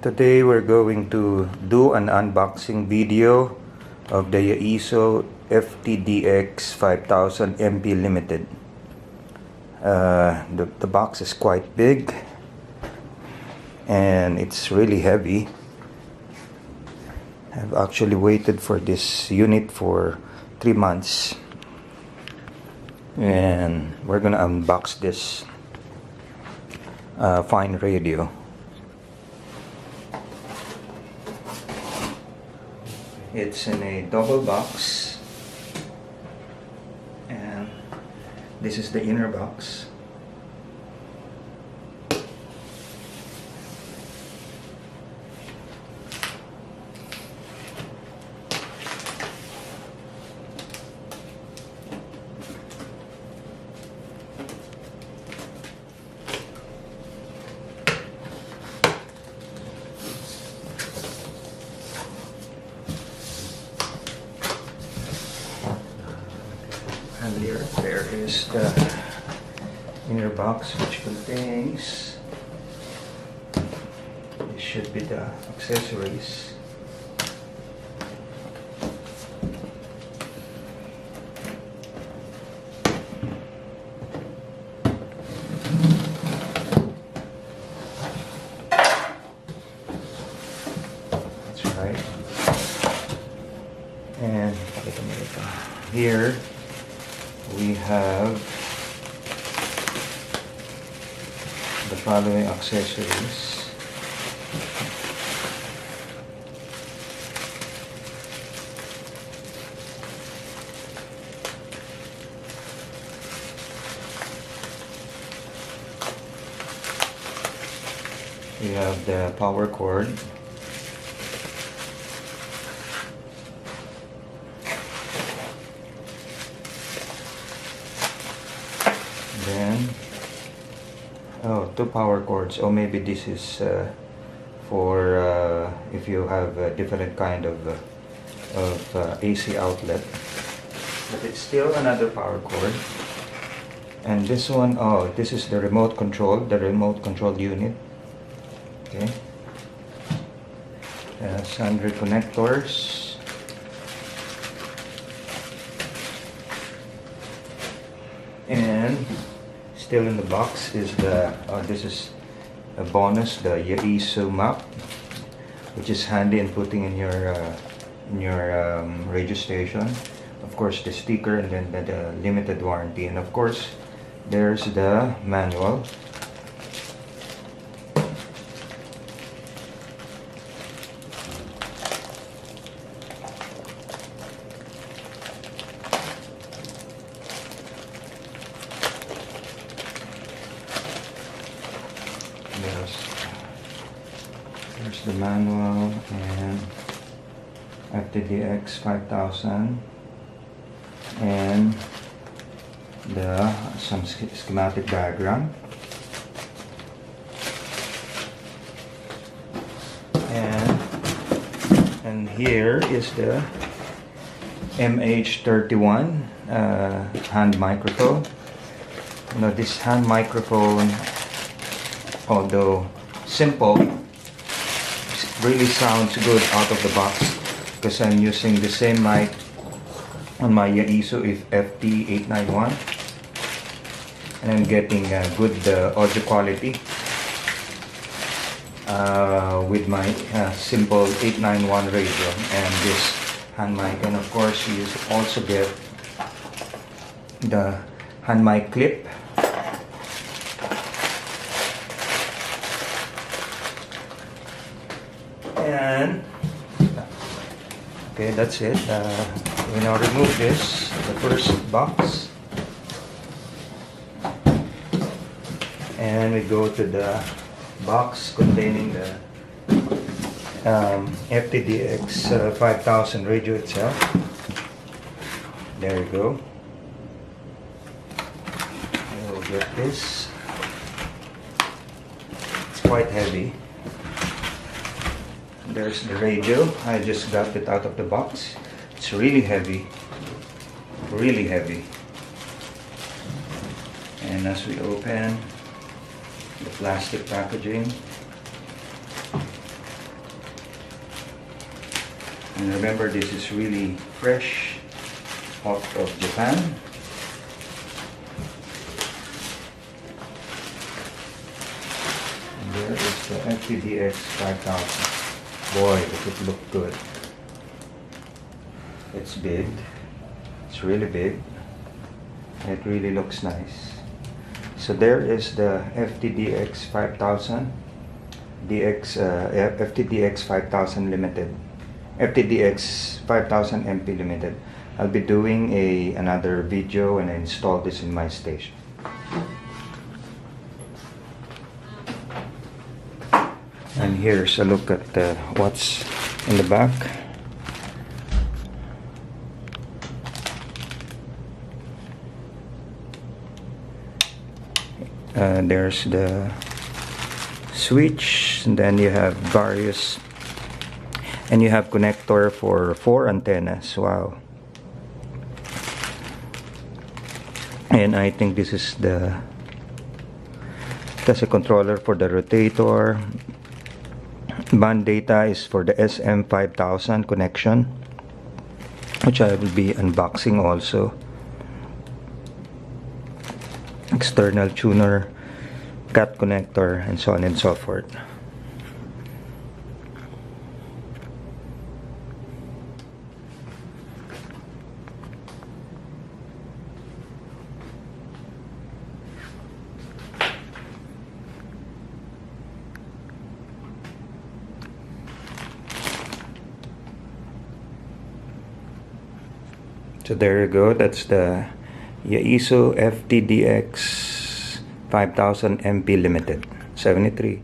Today we're going to do an unboxing video of the Yaesu Ftdx5000 MP Limited. The box is quite big and it's really heavy. I've actually waited for this unit for 3 months, and we're gonna unbox this fine radio. It's in a double box, and this is the inner box. And there is the inner box, which contains, this should be the accessories. That's right. And here we have the following accessories. We have the power cord, then two power cords. Or maybe this is for if you have a different kind of AC outlet, but it's still another power cord. And this one, this is the remote control unit. Okay, sundry connectors. And still in the box is the this is a bonus, the Yaesu map, which is handy in putting in your radio station. Of course, the sticker, and then the limited warranty, and of course there's the manual. There's the manual and Ftdx5000, and some schematic diagram, and here is the MH31 hand microphone. You know, this hand microphone, although simple, really sounds good out of the box, because I'm using the same mic on my Yaesu Ft891, and I'm getting good audio quality with my simple 891 radio and this hand mic. And of course you also get the hand mic clip. And okay, that's it. We now remove this, the first box, and we go to the box containing the Ftdx5000 radio itself. There you go. We'll get this. It's quite heavy. There's the radio. I just got it out of the box. It's really heavy. Really heavy. And as we open the plastic packaging, And remember, this is really fresh, hot of Japan. And there is the Ftdx5000. Boy, does it look good. It's big. It's really big. It really looks nice. So there is the Ftdx5000 Ftdx5000 Limited, Ftdx5000 MP Limited. I'll be doing another video when I install this in my station. And here's a look at what's in the back. There's the switch, and then you have various, and you have connector for 4 antennas. Wow. And I think this is that's a controller for the rotator. Band data is for the SM5000 connection, which I will be unboxing also. External tuner, cat connector, and so on and so forth. So there you go, that's the Yaesu Ftdx5000 MP Limited 73.